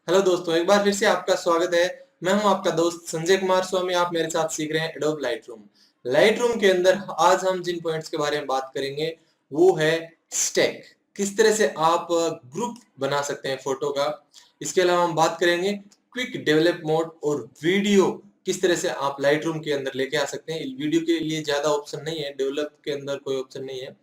Hello दोस्तों, एक बार फिर से आपका स्वागत है। मैं हूं आपका दोस्त संजय कुमार स्वामी। आप मेरे साथ सीख रहे हैं एडोब लाइटरूम। लाइटरूम के अंदर आज हम जिन पॉइंट्स के बारे में बात करेंगे वो है स्टैक। किस तरह से आप ग्रुप बना सकते हैं फोटो का। इसके अलावा हम बात करेंगे क्विक डेवलप मोड और वीडियो किस तरह से आप लाइटरूम के अंदर लेके आ सकते हैं। वीडियो के लिए ज्यादा ऑप्शन नहीं है, डेवलप के अंदर कोई ऑप्शन नहीं है,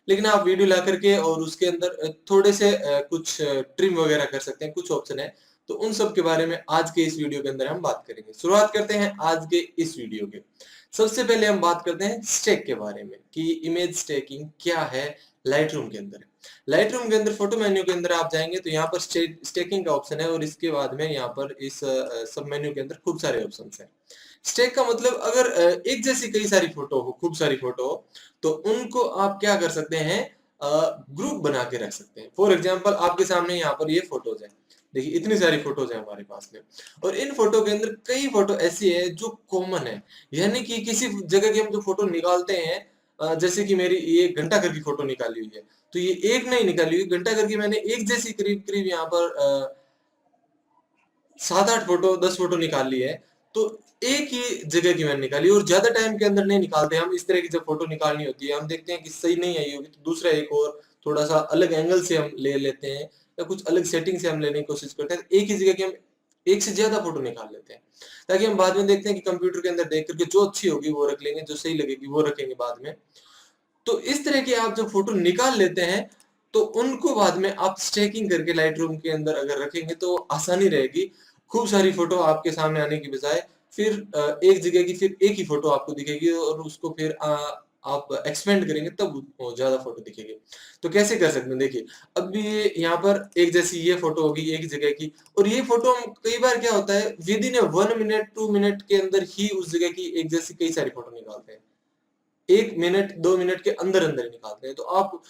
लेकिन आप वीडियो ला करके और उसके अंदर थोड़े से कुछ ट्रिम वगैरह कर सकते हैं, कुछ ऑप्शन है। तो उन सब के बारे में आज के इस वीडियो के अंदर हम बात करेंगे। शुरुआत करते हैं आज के इस वीडियो के। सबसे पहले हम बात करते हैं स्टैक के बारे में कि इमेज स्टैकिंग क्या है लाइटरूम के अंदर। लाइटरूम के अंदर फोटो मेन्यू के अंदर आप जाएंगे तो यहाँ पर स्टैकिंग का ऑप्शन है और इसके बाद में यहाँ पर इस सब मेन्यू के अंदर खूब सारे ऑप्शन है। स्टैक का मतलब अगर एक जैसी कई सारी फोटो हो, खूब सारी फोटो हो, तो उनको आप क्या कर सकते हैं, ग्रुप बना के रख सकते हैं। फॉर एग्जाम्पल आपके सामने यहाँ पर ये फोटोज है, देखिए इतनी सारी फोटोज है हमारे पास में, और इन फोटो के अंदर कई फोटो ऐसी है जो कॉमन है। यानी कि किसी जगह की हम जो फोटो निकालते हैं, जैसे कि मेरी ये घंटा घर की फोटो निकाली हुई है, तो ये एक नहीं निकाली हुई, घंटा घर की मैंने एक जैसी करीब करीब यहाँ पर 7-8 फोटो 10 फोटो निकाल ली है। तो एक ही जगह की मैंने निकाली और ज्यादा टाइम के अंदर नहीं निकालते हम। इस तरह की जब फोटो निकालनी होती है, हम देखते हैं कि सही नहीं आई होगी तो दूसरा एक और थोड़ा सा अलग एंगल से हम ले लेते हैं या कुछ अलग सेटिंग से हम लेने की कोशिश करते हैं। एक ही जगह की हम एक से ज्यादा फोटो निकाल लेते हैं ताकि हम बाद में देखते हैं कि कंप्यूटर के अंदर देख करके जो अच्छी होगी वो रख लेंगे, जो सही लगेगी वो रखेंगे बाद में। तो इस तरह की आप जब फोटो निकाल लेते हैं तो उनको बाद में आप स्टैकिंग करके लाइट रूम के अंदर अगर रखेंगे तो आसानी रहेगी। खूब सारी फोटो आपके सामने आने की बजाय फिर एक जगह की फिर एक ही फोटो आपको दिखेगी और उसको फिर आप एक्सपेंड करेंगे तब ज्यादा फोटो दिखेगी। तो कैसे कर सकते हैं, देखिए अब ये यहाँ पर एक जैसी ये फोटो होगी एक जगह की, और ये फोटो हम कई बार क्या होता है विद इन 1 मिनट 2 मिनट के अंदर ही उस जगह की एक जैसी कई सारी फोटो निकालते हैं। 1 मिनट 2 मिनट के अंदर अंदर ही निकालते हैं। तो आप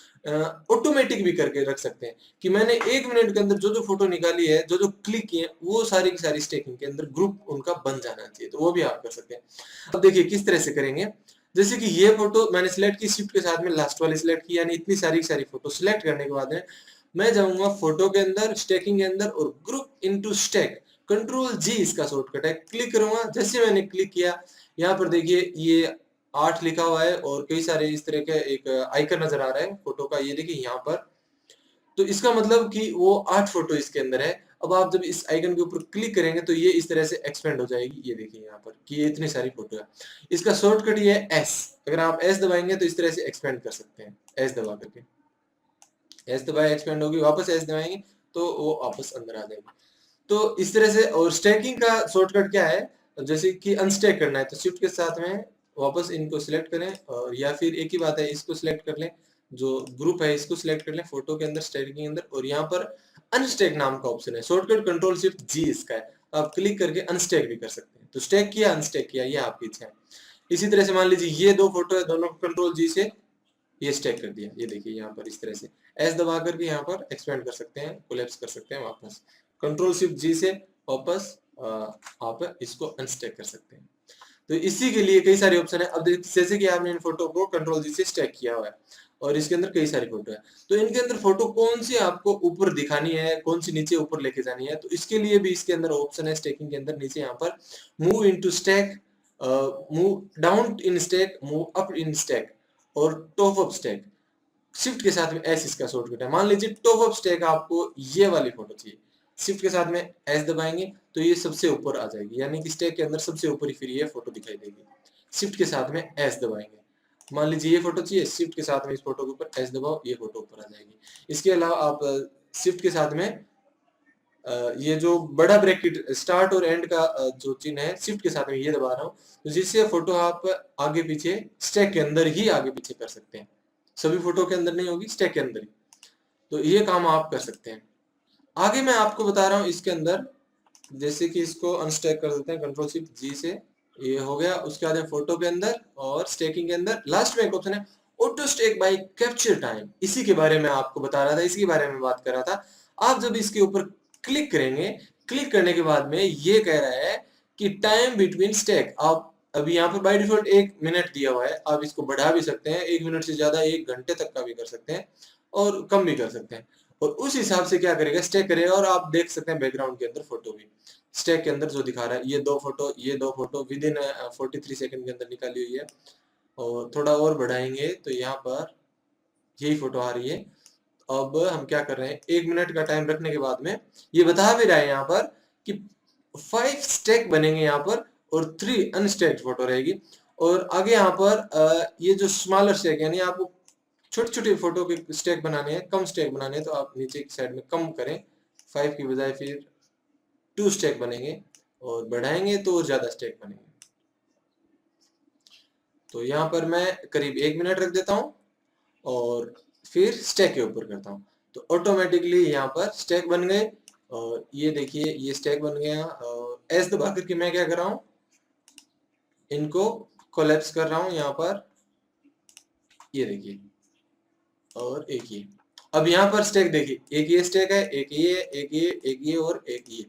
ऑटोमेटिक भी करके रख सकते हैं कि मैंने 1 मिनट के अंदर जो जो फोटो निकाली है, जो जो क्लिक किए, वो सारी की सारी स्टेकिंग के अंदर ग्रुप उनका बन जाना चाहिए। तो वो भी आप कर सकते हैं। अब देखिए किस तरह से करेंगे। जैसे कि ये फोटो मैंने सिलेक्ट की, शिफ्ट के साथ में लास्ट वाली सिलेक्ट की, यानी इतनी सारी सारी फोटो सिलेक्ट करने के बाद में मैं जाऊंगा फोटो के अंदर, स्टेकिंग के अंदर, और ग्रुप इनटू स्टेक, कंट्रोल जी इसका शॉर्टकट है, क्लिक करूंगा। जैसे मैंने क्लिक किया, यहाँ पर देखिए ये 8 लिखा हुआ है और कई सारे इस तरह के एक आइकन नजर आ रहा है फोटो का, ये देखिए यहाँ पर। तो इसका मतलब कि वो 8 फोटो इसके अंदर है। अब आप जब इस आइकन के ऊपर क्लिक करेंगे तो ये इस तरह से एक्सपेंड हो जाएगी। ये देखिए यहाँ पर कि ये इतनी सारी फोटो है। इसका शॉर्टकट ये है एस। अगर आप एस दबाएंगे तो इस तरह से एक्सपेंड कर सकते हैं, एस दबा करके। एस दबाए एक्सपेंड होगी, वापस एस दबाएंगे तो वो वापस अंदर आ जाएगी। तो इस तरह से। और स्टैकिंग का शॉर्टकट क्या है, जैसे कि अनस्टैक करना है तो शिफ्ट के साथ में वापस इनको सिलेक्ट करें, और या फिर एक ही बात है, इसको सिलेक्ट कर लें, जो ग्रुप है इसको सिलेक्ट कर लें फोटो के अंदर, स्टैकिंग के अंदर, और यहाँ पर अनस्टैक नाम का ऑप्शन है, शॉर्टकट कंट्रोल शिफ्ट जी इसका है। आप क्लिक करके अनस्टैक भी कर सकते हैं। तो स्टैक किया अनस्टैक किया, ये आपकी इच्छा है। इसी तरह से मान लीजिए ये 2 फोटो है, दोनों को कंट्रोल जी से ये स्टैक कर दिया। ये देखिए यहाँ पर इस तरह से एस दबा करके यहाँ पर एक्सपेंड कर सकते हैं, कोलैप्स कर सकते हैं वापस। कंट्रोल शिफ्ट जी से वापस आप इसको अनस्टैक कर सकते हैं। तो इसी के लिए कई सारे ऑप्शन है। अब जैसे कि आपने इन फोटो को कंट्रोल जी से स्टैक किया हुआ है और इसके अंदर कई सारी फोटो है, तो इनके अंदर फोटो कौन सी आपको ऊपर दिखानी है, कौन सी नीचे ऊपर लेके जानी है, तो इसके लिए भी इसके अंदर ऑप्शन है स्टैकिंग के अंदर, नीचे यहाँ पर move into stack, move down in stack, move up in stack, और टॉप अप स्टैक। शिफ्ट के साथ में एस इसका शॉर्टकट है। मान लीजिए टॉप अप स्टैक आपको ये वाली फोटो चाहिए, शिफ्ट के साथ में एस दबाएंगे तो ये सबसे ऊपर आ जाएगी, यानी कि स्टैक के अंदर सबसे ऊपर ही फिर ये फोटो दिखाई देगी। शिफ्ट के साथ में एस दबाएंगे, मान लीजिए ये फोटो चाहिए, शिफ्ट के साथ में इस फोटो के ऊपर एस दबाओ, ये फोटो ऊपर आ जाएगी। इसके अलावा आप शिफ्ट के साथ में ये जो बड़ा ब्रैकेट स्टार्ट और एंड का जो चिन्ह है, शिफ्ट के साथ में ये दबा रहा हूँ, तो जिससे फोटो आप आगे पीछे स्टैक के अंदर ही आगे पीछे कर सकते हैं। सभी फोटो के अंदर नहीं होगी, स्टैक के अंदर ही। तो ये काम आप कर सकते हैं। आगे मैं आपको बता रहा हूँ इसके अंदर, जैसे कि इसको अनस्टैक कर देते हैं कंट्रोल शिफ्ट जी से, ये हो गया। उसके बाद फोटो के अंदर और स्टैकिंग के अंदर लास्ट में एक ऑप्शन है auto stack by capture time. इसी के बारे में आपको बता रहा था, इसी के बारे में बात कर रहा था। आप जब इसके ऊपर क्लिक करेंगे, क्लिक करने के बाद में ये कह रहा है कि टाइम बिटवीन स्टैक। आप अभी यहाँ पर बाय डिफॉल्ट 1 मिनट दिया हुआ है, आप इसको बढ़ा भी सकते हैं, 1 मिनट से ज्यादा 1 घंटे तक का भी कर सकते हैं और कम भी कर सकते हैं। और उस हिसाब से क्या करेगा, स्टैक करेगा। और आप देख सकते हैं बैकग्राउंड के अंदर फोटो भी स्टैक के अंदर जो दिखा रहा है, ये दो फोटो विद इन 43 सेकंड के अंदर निकाली हुई है। और थोड़ा और बढ़ाएंगे तो यहाँ पर यही फोटो आ रही है। अब हम क्या कर रहे हैं, 1 मिनट का टाइम रखने के बाद में ये बता भी रहा है यहाँ पर कि 5 स्टैक बनेंगे यहाँ पर और 3 अनस्टैक्ड फोटो रहेगी। और आगे यहाँ पर ये जो स्मॉलर स्टैक, यानी आपको छोटे छोटे फोटो के स्टैक बनाने हैं, कम स्टैक बनाने हैं, तो आप नीचे की साइड में कम करें, 5 की बजाय फिर 2 स्टैक बनेंगे। और बढ़ाएंगे तो और ज्यादा स्टैक बनेंगे। तो यहाँ पर मैं करीब 1 मिनट रख देता हूँ और फिर स्टैक के ऊपर करता हूँ, तो ऑटोमेटिकली यहाँ पर स्टैक बन गए। और ये देखिए ये स्टैक बन गया। और एस दबा करके मैं क्या कर रहा हूँ, इनको कोलैप्स कर रहा हूँ यहाँ पर, ये देखिए। और एक ये, अब यहाँ पर स्टैक देखिए, एक ये स्टैक है, एक ये, एक ये, एक ये और एक ये।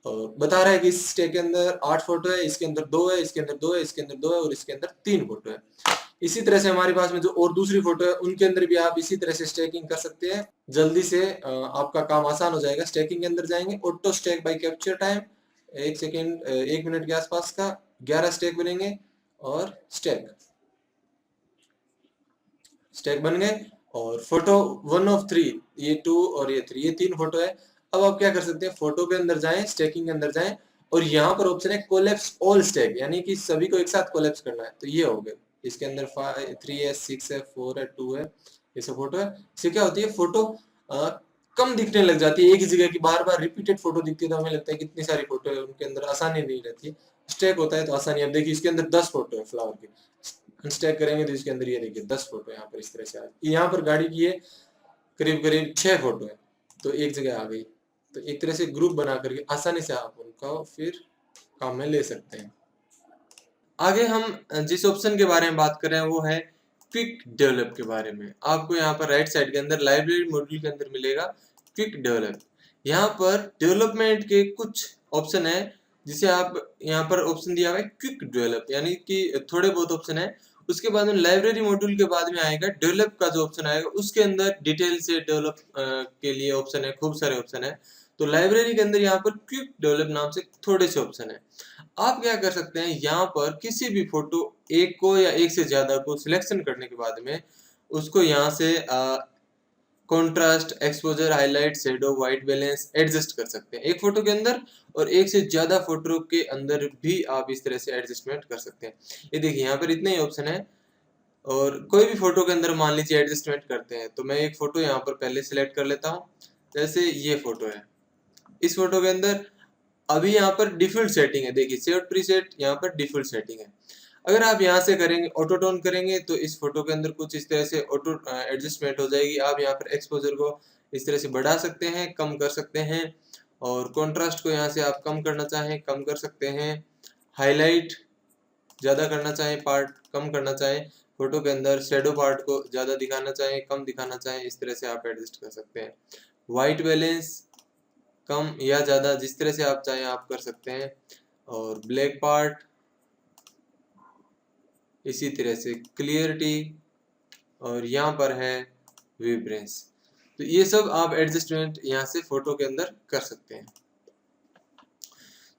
और बता रहा है कि इस स्टैक के अंदर 8 फोटो है, इसके अंदर 2 है, इसके अंदर 2 है, इसके अंदर 2 है और इसके अंदर 3 फोटो है। इसी तरह से हमारे पास में जो और दूसरी फोटो है उनके अंदर भी आप इसी तरह से स्टैकिंग कर सकते हैं। जल्दी से आपका काम आसान हो जाएगा। स्टैकिंग के अंदर जाएंगे, auto stack by capture time, 1 second 1 minute के आसपास का 11 स्टैक बनेंगे। और स्टैक स्टैक बन गए। और फोटो 1 ऑफ 3, ये 2 और ये 3, ये 3 फोटो है। अब आप क्या कर सकते हैं, फोटो के अंदर जाएं, स्टैकिंग के अंदर जाएं और यहाँ पर ऑप्शन है कोलैप्स ऑल स्टैक, यानी कि सभी को एक साथ कोलैप्स करना है। तो ये हो गए, इसके अंदर 3 है, 6 है, 4 है, 2 है, ये सब फोटो है। इससे क्या होती है, फोटो कम दिखने लग जाती है। एक ही जगह की बार बार रिपीटेड फोटो दिखती है तो हमें लगता है कितनी सारी फोटो है, उनके अंदर आसानी नहीं रहती। स्टैक होता है तो आसानी। अब देखिए इसके अंदर 10 फोटो है फ्लावर की, अनस्टैक करेंगे तो इसके अंदर ये देखिए 10 फोटो यहाँ पर इस तरह से आ गई। यहाँ पर गाड़ी की है करीब करीब 6 फोटो है, तो एक जगह आ गई। तो एक तरह से ग्रुप बना करके आसानी से आप उनका फिर काम में ले सकते हैं। आगे हम जिस ऑप्शन के बारे में बात कर रहे हैं वो है क्विक डेवलप के बारे में। आपको यहाँ पर राइट साइड के अंदर लाइब्रेरी मॉड्यूल के अंदर मिलेगा क्विक डेवलप। यहाँ पर डेवलपमेंट के कुछ ऑप्शन है, जिसे आप यहाँ पर ऑप्शन दिया हुआ है क्विक डेवलप, यानी कि थोड़े बहुत ऑप्शन है। उसके बाद में लाइब्रेरी मॉड्यूल के बाद में आएगा डेवलप का जो ऑप्शन आएगा, उसके अंदर डिटेल से डेवलप के लिए ऑप्शन है, खूब सारे ऑप्शन है। तो लाइब्रेरी के अंदर यहाँ पर क्विक डेवलप नाम से थोड़े से ऑप्शन है। आप क्या कर सकते हैं, यहाँ पर किसी भी फोटो एक को या एक से ज्यादा को सिलेक्शन करने के बाद में उसको यहाँ से contrast, exposure, highlight, shadow, white balance adjust कर सकते हैं एक फोटो के अंदर। और एक से ज्यादा फोटो के अंदर भी आप इस तरह से एडजस्टमेंट कर सकते हैं। ये देखिए यहाँ पर इतने ही ऑप्शन है। और कोई भी फोटो के अंदर मान लीजिए एडजस्टमेंट करते हैं, तो मैं एक फोटो यहाँ पर पहले सिलेक्ट कर लेता हूँ। जैसे ये फोटो है, इस फोटो के अंदर अभी यहाँ पर डिफॉल्ट सेटिंग है, देखिए सेव प्रीसेट, यहाँ पर डिफॉल्ट सेटिंग है। अगर आप यहाँ से करेंगे ऑटो टोन करेंगे तो इस फोटो के अंदर कुछ इस तरह से ऑटो एडजस्टमेंट हो जाएगी। आप यहाँ पर एक्सपोजर को इस तरह से बढ़ा सकते हैं, कम कर सकते हैं। और कॉन्ट्रास्ट को यहाँ से आप कम करना चाहें कम कर सकते हैं। हाईलाइट ज़्यादा करना चाहें, पार्ट कम करना चाहें फोटो के अंदर, शेडो पार्ट को ज़्यादा दिखाना चाहें कम दिखाना चाहें, इस तरह से आप एडजस्ट कर सकते हैं। वाइट बैलेंस कम या ज़्यादा, जिस तरह से आप चाहें आप कर सकते हैं। और ब्लैक पार्ट इसी तरह से, क्लियरिटी, और यहाँ पर है विब्रेंस। तो ये सब आप एडजस्टमेंट यहाँ से फोटो के अंदर कर सकते हैं।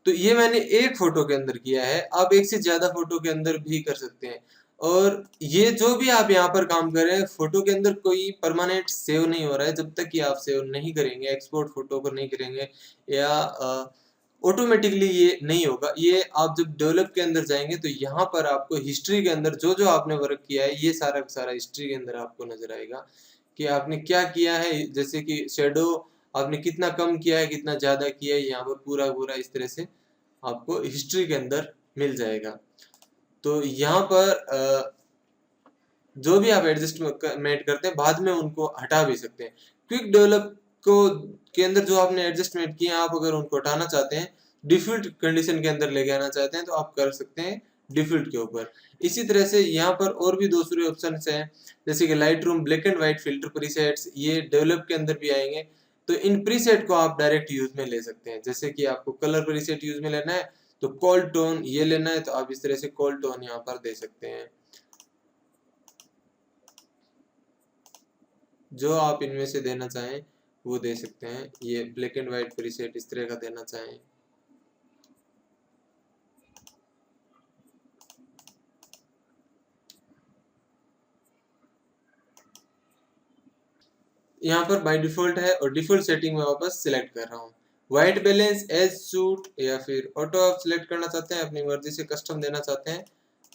तो ये मैंने एक फोटो के अंदर किया है, आप एक से ज्यादा फोटो के अंदर भी कर सकते हैं। और ये जो भी आप यहाँ पर काम कर रहे हैं, फोटो के अंदर कोई परमानेंट सेव नहीं हो रहा है जब तक कि आप सेव नहीं करेंगे, एक्सपोर्ट फोटो को नहीं करेंगे, या ऑटोमेटिकली ये नहीं होगा। ये आप जब डेवलप के अंदर जाएंगे तो यहाँ पर आपको हिस्ट्री के अंदर जो जो आपने वर्क किया है ये सारा सारा हिस्ट्री के अंदर आपको नजर आएगा कि आपने क्या किया है। जैसे कि शेडो आपने कितना कम किया है, कितना ज्यादा किया है, यहाँ पर पूरा पूरा इस तरह से आपको हिस्ट्री के अंदर मिल जाएगा। तो यहाँ पर जो भी आप एडजस्टमेंट करते हैं बाद में उनको हटा भी सकते हैं। क्विक डेवलप को के अंदर जो आपने एडजस्टमेंट किए आप अगर उनको हटाना चाहते हैं, डिफॉल्ट कंडीशन के अंदर लेके आना चाहते हैं, तो आप कर सकते हैं डिफॉल्ट के ऊपर। इसी तरह से यहाँ पर और भी दूसरे ऑप्शन हैं, जैसे कि light room, black and white filter presets, ये डेवलप के अंदर भी आएंगे। तो इन प्रीसेट को आप डायरेक्ट यूज में ले सकते हैं। जैसे कि आपको कलर प्रीसेट यूज में लेना है तो कोल्ड टोन ये लेना है, तो आप इस तरह से कोल्ड टोन यहाँ पर दे सकते हैं। जो आप इनमें से देना चाहें वो दे सकते हैं। ये ब्लैक एंड व्हाइट प्रीसेट इस तरह का देना चाहें, यहाँ पर बाय डिफॉल्ट है और डिफॉल्ट सेटिंग में वापस सिलेक्ट कर रहा हूँ। व्हाइट बैलेंस एज सूट या फिर ऑटो आप सिलेक्ट करना चाहते हैं, अपनी मर्जी से कस्टम देना चाहते हैं,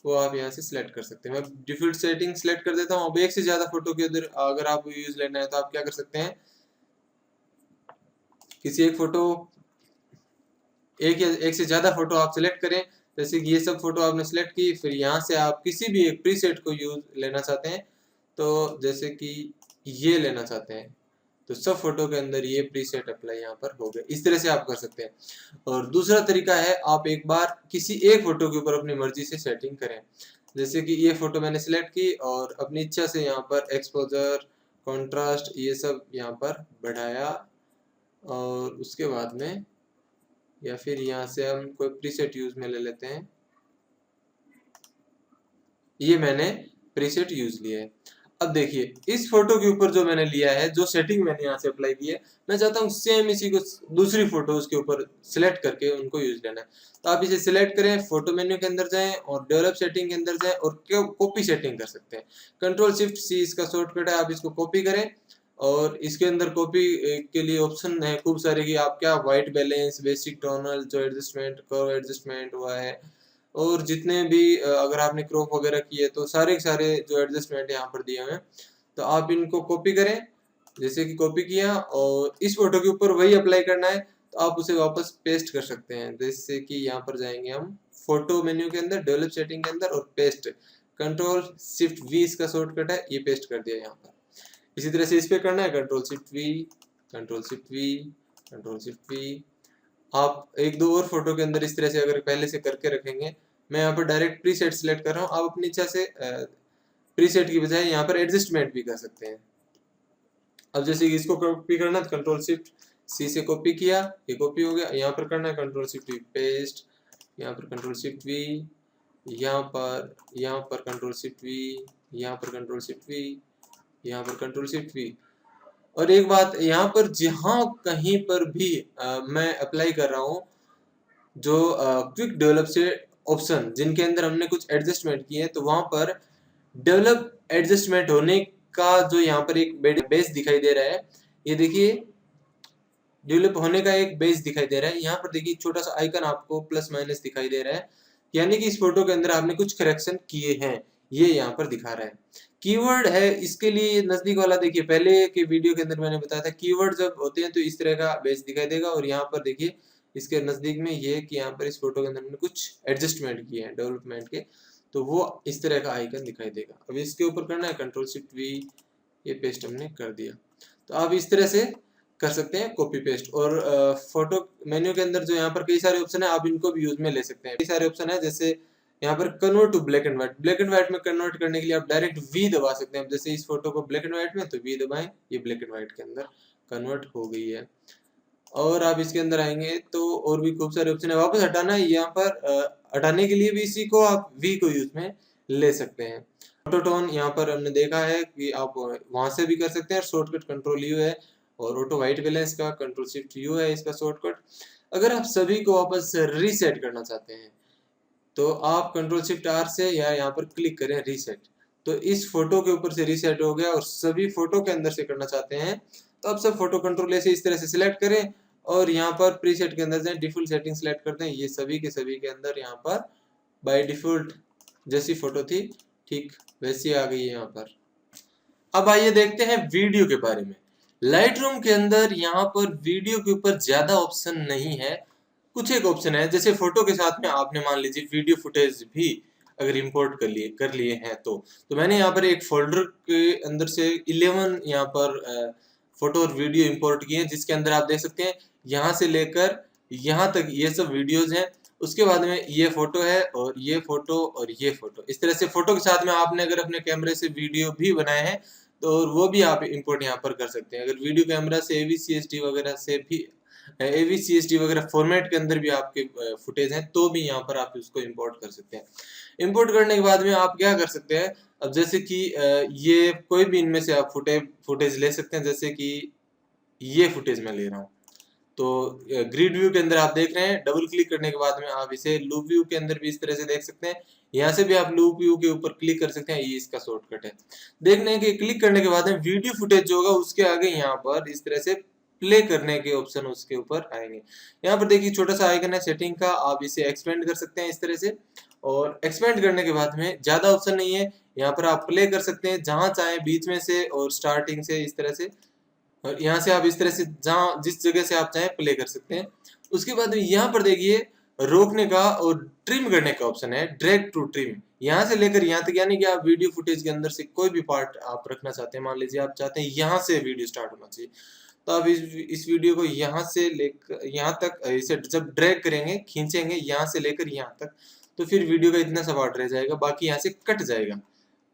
वो आप यहाँ से सिलेक्ट कर सकते हैं। मैं डिफॉल्ट सेटिंग सिलेक्ट कर देता हूँ। अब एक से ज्यादा फोटो के उधर अगर आपको यूज लेना है तो आप क्या कर सकते हैं, किसी एक फोटो, एक से ज्यादा फोटो आप सिलेक्ट करें। जैसे कि ये सब फोटो आपने सिलेक्ट की, फिर यहाँ से आप किसी भी एक प्रीसेट को यूज लेना चाहते हैं, तो जैसे कि ये लेना चाहते हैं, तो सब फोटो के अंदर ये प्रीसेट अप्लाई यहाँ पर हो गया। इस तरह से आप कर सकते हैं। और दूसरा तरीका है, आप एक बार किसी एक फोटो के ऊपर अपनी मर्जी से सेटिंग करें। जैसे कि ये फोटो मैंने सिलेक्ट की और अपनी इच्छा से यहाँ पर एक्सपोजर, कॉन्ट्रास्ट ये सब यहाँ पर बढ़ाया, और उसके बाद में या फिर यहाँ से हम कोई प्रीसेट यूज में ले लेते हैं। ये मैंने प्रीसेट यूज लिया है। अब देखिए इस फोटो के ऊपर जो मैंने लिया है, जो सेटिंग मैंने यहाँ से अप्लाई की है, मैं चाहता हूँ सेम इसी को दूसरी फोटो उसके ऊपर सिलेक्ट करके उनको यूज लेना है। तो आप इसे सिलेक्ट करें, फोटो मेन्यू के अंदर जाएं और डेवलप सेटिंग के अंदर जाएं और कॉपी सेटिंग कर सकते हैं। कंट्रोल शिफ्ट सी इसका शॉर्टकट है, आप इसको कॉपी करें और इसके अंदर कॉपी के लिए ऑप्शन है खूब सारे कि आप क्या व्हाइट बैलेंस, बेसिक टोनल, जो एडजस्टमेंट, कर्व एडजस्टमेंट हुआ है, और जितने भी अगर आपने क्रॉप वगैरह किए तो सारे के सारे जो एडजस्टमेंट यहाँ पर दिए हुए हैं, तो आप इनको कॉपी करें। जैसे कि कॉपी किया और इस फोटो के ऊपर वही अप्लाई करना है, तो आप उसे वापस पेस्ट कर सकते हैं। जैसे कि यहाँ पर जाएंगे हम फोटो मेन्यू के अंदर, डेवलप सेटिंग के अंदर, और पेस्ट, कंट्रोल शिफ्ट वी इसका शॉर्टकट है, ये पेस्ट कर दिया यहाँ पर। इसी तरह से इस पे करना है, control shift we, control shift we, control shift we. आप एक दो और फोटो के अंदर इस तरह से अगर पहले से करके रखेंगे, मैं यहाँ पर डायरेक्ट प्रीसेट सिलेक्ट कर रहा हूँ, आप अपनी इच्छा से प्रीसेट की बजाय यहाँ पर एडजस्टमेंट भी कर सकते हैं। अब जैसे कि इसको कॉपी करना है, कंट्रोल शिफ्ट सी से कॉपी किया, ये कॉपी हो गया। यहाँ पर करना है कंट्रोल शिफ्ट वी पेस्ट, यहाँ पर कंट्रोल शिफ्ट वी, यहाँ पर कंट्रोल शिफ्ट वी, यहाँ पर कंट्रोल शिफ्ट वी, यहाँ पर कंट्रोल शिफ्ट वी। और एक बात यहाँ पर, जहाँ कहीं पर भी मैं अप्लाई कर रहा हूँ जो क्विक डेवलप से ऑप्शन जिनके अंदर हमने कुछ एडजस्टमेंट किए हैं, तो वहां पर डेवलप एडजस्टमेंट होने का जो यहाँ पर एक बेस दिखाई दे रहा है, ये देखिए डेवलप होने का एक बेस दिखाई दे रहा है। यहाँ पर देखिए छोटा सा आइकन आपको प्लस माइनस दिखाई दे रहा है, यानी कि इस फोटो के अंदर आपने कुछ करेक्शन किए हैं, ये यहाँ पर दिखा रहा है। कीवर्ड है इसके लिए नजदीक वाला, देखिए पहले के वीडियो के अंदर मैंने बताया था कीवर्ड जब होते हैं तो इस तरह का बेस दिखाई देगा, और यहाँ पर देखिए इसके नजदीक में ये कि यहाँ पर इस फोटो के अंदर हमने कुछ एडजस्टमेंट किए हैं डेवलपमेंट के, तो वो इस तरह का आइकन दिखाई देगा। अब इसके ऊपर करना है कंट्रोल शिफ्ट वी, ये पेस्ट हमने कर दिया। तो आप इस तरह से कर सकते हैं कॉपी पेस्ट। और फोटो मेन्यू के अंदर जो यहाँ पर कई सारे ऑप्शन है, आप इनको भी यूज में ले सकते हैं। कई सारे ऑप्शन है, जैसे यहाँ पर convert to black and white, black and white में कन्वर्ट करने के लिए आप डायरेक्ट वी दबा सकते हैं। जैसे इस फोटो को ब्लैक एंड व्हाइट में, तो वी दबाएं, ये ब्लैक एंड व्हाइट के अंदर कन्वर्ट हो गई है। और आप इसके अंदर आएंगे तो और भी खूब सारे ऑप्शन है। वापस हटाना है, यहाँ पर हटाने के लिए भी इसी को आप वी को यूज में ले सकते हैं। ऑटो टोन यहाँ पर हमने देखा है कि आप वहां से भी कर सकते हैं, शॉर्टकट कंट्रोल यू है, और ऑटो व्हाइट बैलेंस का कंट्रोल शिफ्ट यू है इसका शॉर्टकट। अगर आप सभी को वापस रीसेट करना चाहते हैं, तो आप कंट्रोल शिफ्ट आर से या यहाँ पर क्लिक करें रीसेट, तो इस फोटो के ऊपर से रीसेट हो गया। और सभी फोटो के अंदर से करना चाहते हैं तो आप सब फोटो कंट्रोल ऐसे इस तरह से सिलेक्ट करें और यहाँ पर प्रीसेट के अंदर जाएं, डिफॉल्ट सेटिंग सिलेक्ट करते हैं, ये सभी के अंदर यहाँ पर बाय डिफॉल्ट जैसी फोटो थी ठीक वैसी आ गई है यहाँ पर। अब आइए देखते हैं वीडियो के बारे में। लाइट रूम के अंदर यहाँ पर वीडियो के ऊपर ज्यादा ऑप्शन नहीं है, कुछ एक ऑप्शन है। जैसे फोटो के साथ में आपने मान लीजिए वीडियो फुटेज भी अगर इंपोर्ट कर लिए हैं, तो मैंने यहाँ पर एक फोल्डर के अंदर से 11 यहाँ पर फोटो और वीडियो इंपोर्ट किए हैं, जिसके अंदर आप देख सकते हैं यहाँ से लेकर यहाँ तक ये सब वीडियोज हैं। उसके बाद में ये फोटो है और ये फोटो और ये फोटो, इस तरह से फोटो के साथ में आपने अगर अपने कैमरे से वीडियो भी बनाए हैं तो वो भी आप इंपोर्ट यहाँ पर कर सकते हैं। अगर वीडियो कैमरा से AVCHD वगैरह से भी AVCHD वगैरह फॉर्मेट के अंदर भी आपके फुटेज हैं, तो भी यहाँ पर आप उसको इंपोर्ट कर सकते हैं। इंपोर्ट करने के बाद में आप क्या कर सकते हैं, अब जैसे कि ये कोई भी इनमें से आप फुटेज ले सकते हैं, जैसे कि ये फुटेज मैं ले रहा हूँ। तो ग्रिड व्यू के अंदर आप देख रहे हैं, डबल क्लिक करने के बाद में आप इसे लूप व्यू के अंदर भी इस तरह से देख सकते हैं। यहाँ से भी आप लूप व्यू के ऊपर क्लिक कर सकते हैं, ये इसका शॉर्टकट है। देखने हैं कि क्लिक करने के बाद में वीडियो फुटेज जो होगा उसके आगे यहाँ पर इस तरह से प्ले करने के ऑप्शन उसके ऊपर आएंगे। यहाँ पर देखिए छोटा सा आइकन है सेटिंग का, आप इसे एक्सपेंड कर सकते हैं इस तरह से। और एक्सपेंड करने के बाद में ज्यादा ऑप्शन नहीं है, यहाँ पर आप प्ले कर सकते हैं जहां चाहे, बीच में से और स्टार्टिंग से इस तरह से। और यहाँ से आप इस तरह से जहां जिस जगह से आप चाहें प्ले कर सकते हैं। उसके बाद में यहाँ पर देखिए रोकने का और ट्रिम करने का ऑप्शन है, ड्रैग टू ट्रिम। यहाँ से लेकर यहाँ तक, यानी कि आप वीडियो फुटेज के अंदर से कोई भी पार्ट आप रखना चाहते हैं, मान लीजिए आप चाहते हैं यहाँ से वीडियो स्टार्ट होना चाहिए, तो आप इस वीडियो को यहाँ से लेकर यहाँ तक इसे जब ड्रैग करेंगे, खींचेंगे यहाँ से लेकर यहाँ तक, तो फिर वीडियो का इतना सा पार्ट रह जाएगा, बाकी यहाँ से कट जाएगा।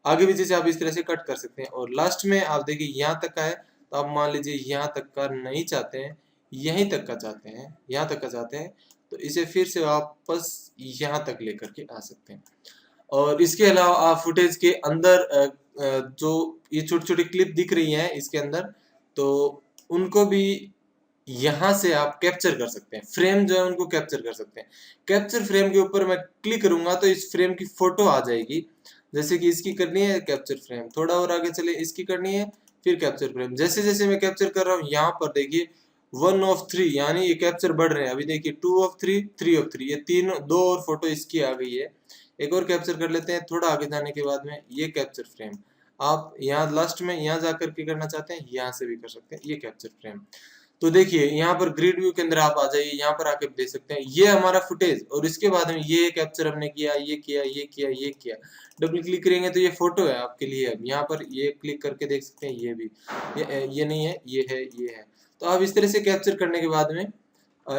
आगे भी जैसे आप इस तरह से कट कर सकते हैं। और लास्ट में आप देखिए यहाँ तक का है, तो आप मान लीजिए यहाँ तक का नहीं चाहते हैं, यहीं तक का चाहते हैं, यहाँ तक का चाहते हैं, तो इसे फिर से वापस यहाँ तक लेकर के आ सकते हैं। और इसके अलावा आप फुटेज के अंदर जो ये छोटी छोटी क्लिप दिख रही हैं इसके अंदर, तो उनको भी यहाँ से आप कैप्चर कर सकते हैं, फ्रेम जो है उनको कैप्चर कर सकते हैं। कैप्चर फ्रेम के ऊपर मैं क्लिक करूंगा तो इस फ्रेम की फोटो आ जाएगी। जैसे कि इसकी करनी है कैप्चर फ्रेम, थोड़ा और आगे चले, इसकी करनी है, फिर कैप्चर फ्रेम। जैसे जैसे मैं कैप्चर कर रहा हूँ यहाँ पर देखिए 1 of 3, यानी ये कैप्चर बढ़ रहे हैं। अभी देखिए 2 of 3, 3 of 3, ये तीन, दो और फोटो इसकी आ गई है। एक और कैप्चर कर लेते हैं, थोड़ा आगे जाने के बाद में ये कैप्चर फ्रेम आप यहाँ लास्ट में यहाँ जाकर के करना चाहते हैं, यहाँ से भी कर सकते हैं ये कैप्चर फ्रेम। तो देखिए यहाँ पर ग्रिड व्यू के अंदर आप आ जाइए, यहाँ पर आके देख सकते हैं ये हमारा फुटेज, और इसके बाद में ये कैप्चर हमने किया, ये किया, ये किया, ये किया। डबल क्लिक करेंगे तो ये फोटो है आपके लिए। अब यहाँ पर ये क्लिक करके देख सकते हैं, ये भी ये नहीं है, ये है, ये है। तो आप इस तरह से कैप्चर करने के बाद में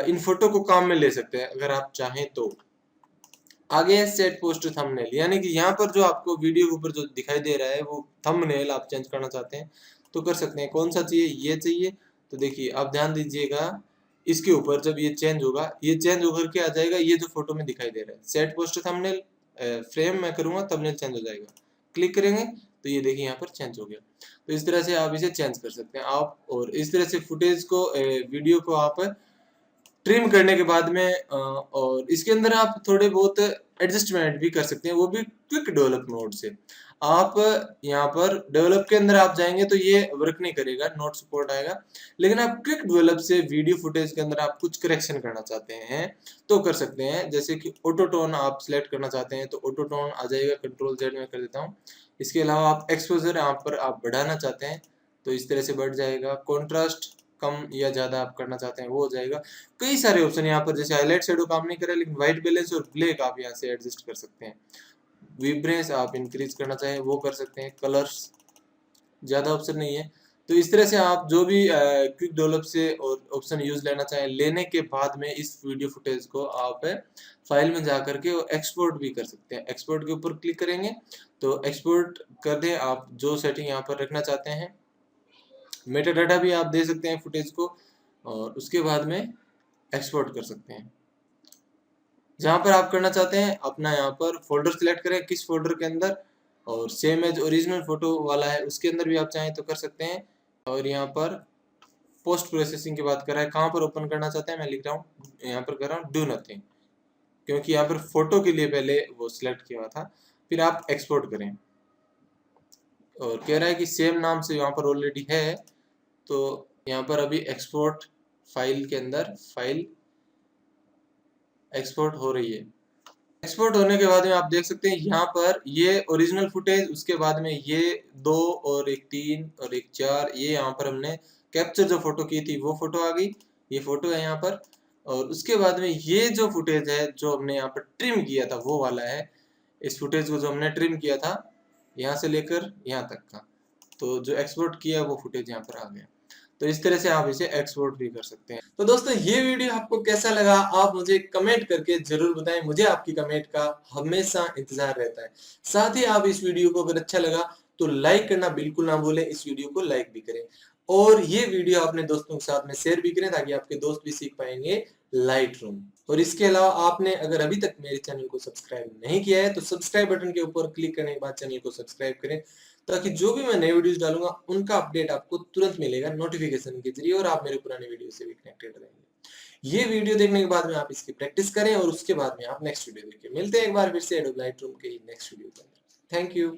इन फोटो को काम में ले सकते हैं अगर आप चाहें तो। आगे है सेट पोस्ट थंबनेल, यानी कि यहाँ पर जो आपको वीडियो के ऊपर जो दिखाई दे रहा है वो थंबनेल आप चेंज करना चाहते हैं तो कर सकते हैं। कौन सा चाहिए, ये चाहिए, तो देखिए आप ध्यान दीजिएगा इसके ऊपर जब ये चेंज होगा, ये चेंज होकर के आ जाएगा ये जो फोटो में दिखाई दे रहा है। सेट पोस्ट थंबनेल फ्रेम मैं करूंगा, थंबनेल चेंज हो जाएगा। क्लिक करेंगे तो ये देखिए यहाँ पर चेंज हो गया। तो इस तरह से आप इसे चेंज कर सकते हैं आप, और इस तरह से फुटेज को वीडियो को आप ट्रिम करने के बाद में और इसके अंदर आप थोड़े बहुत एडजस्टमेंट भी कर सकते हैं, वो भी क्विक डेवलप मोड से। आप यहाँ पर डेवलप के अंदर आप जाएंगे तो ये वर्क नहीं करेगा, नॉट सपोर्ट आएगा। लेकिन आप क्विक डेवलप से वीडियो फुटेज के अंदर आप कुछ करेक्शन करना चाहते हैं तो कर सकते हैं। जैसे कि ऑटो टोन आप सिलेक्ट करना चाहते हैं तो ऑटो टोन आ जाएगा, कंट्रोल जेड में कर देता हूँ। इसके अलावा आप एक्सपोजर यहाँ पर आप बढ़ाना चाहते हैं तो इस तरह से बढ़ जाएगा। कॉन्ट्रास्ट कम या ज्यादा आप करना चाहते हैं वो हो जाएगा। कई सारे ऑप्शन यहाँ पर, जैसे हाईलाइट शेडो काम नहीं करे, लेकिन व्हाइट बैलेंस और ब्लैक आप यहाँ से एडजस्ट कर सकते हैं। विब्रेंस आप इंक्रीज करना चाहें वो कर सकते हैं। कलर्स ज्यादा ऑप्शन नहीं है। तो इस तरह से आप जो भी क्विक डेवलप से और ऑप्शन यूज लेना चाहें, लेने के बाद में इस वीडियो फुटेज को आप फाइल में जा करके एक्सपोर्ट भी कर सकते हैं। एक्सपोर्ट के ऊपर क्लिक करेंगे तो एक्सपोर्ट कर दें आप जो सेटिंग यहाँ पर रखना चाहते हैं। मेटा डाटा भी आप दे सकते हैं फुटेज को, और उसके बाद में एक्सपोर्ट कर सकते हैं। जहां पर आप करना चाहते हैं अपना यहाँ पर फोल्डर सिलेक्ट करें, किस फोल्डर के अंदर, और सेम एज ओरिजिनल फोटो वाला है उसके अंदर भी आप चाहें तो कर सकते हैं। और यहाँ पर पोस्ट प्रोसेसिंग की बात कर रहा है, कहाँ पर ओपन करना चाहते हैं, मैं लिख रहा हूँ यहाँ पर कर रहा हूँ डू नथिंग, क्योंकि यहाँ पर फोटो के लिए पहले वो सिलेक्ट किया हुआ था। फिर आप एक्सपोर्ट करें, और कह रहा है कि सेम नाम से यहाँ पर ऑलरेडी है, तो यहाँ पर अभी एक्सपोर्ट फाइल के अंदर फाइल एक्सपोर्ट हो रही है। एक्सपोर्ट होने के बाद में आप देख सकते हैं यहाँ पर ये ओरिजिनल फुटेज, उसके बाद में ये 2 और एक 3 और एक 4, ये यहाँ पर हमने कैप्चर जो फोटो की थी वो फोटो आ गई, ये फोटो है यहाँ पर। और उसके बाद में ये जो फुटेज है जो हमने यहाँ पर ट्रिम किया था वो वाला है। इस फुटेज को जो हमने ट्रिम किया था यहाँ से लेकर यहाँ तक का, तो जो एक्सपोर्ट किया वो फुटेज यहाँ पर आ गया। तो इस तरह से आप इसे एक्सपोर्ट भी कर सकते हैं। तो दोस्तों ये वीडियो आपको कैसा लगा आप मुझे कमेंट करके जरूर बताएं, मुझे आपकी कमेंट का हमेशा इंतजार रहता है। साथ ही आप इस वीडियो को अगर अच्छा लगा तो लाइक करना बिल्कुल ना भूलें, इस वीडियो को लाइक भी करें। और ये वीडियो अपने दोस्तों के साथ में शेयर भी करें ताकि आपके दोस्त भी सीख पाएंगे लाइट रूम। और इसके अलावा आपने अगर अभी तक मेरे चैनल को सब्सक्राइब नहीं किया है तो सब्सक्राइब बटन के ऊपर क्लिक करने के बाद चैनल को सब्सक्राइब करें, ताकि जो भी मैं नए वीडियोस डालूंगा उनका अपडेट आपको तुरंत मिलेगा नोटिफिकेशन के जरिए, और आप मेरे पुराने वीडियो से भी कनेक्टेड रहेंगे। ये वीडियो देखने के बाद में आप इसकी प्रैक्टिस करें और उसके बाद में आप नेक्स्ट वीडियो देखिए। मिलते हैं एक बार फिर से एडोब लाइट रूम के नेक्स्ट वीडियो के अंदर। Thank you.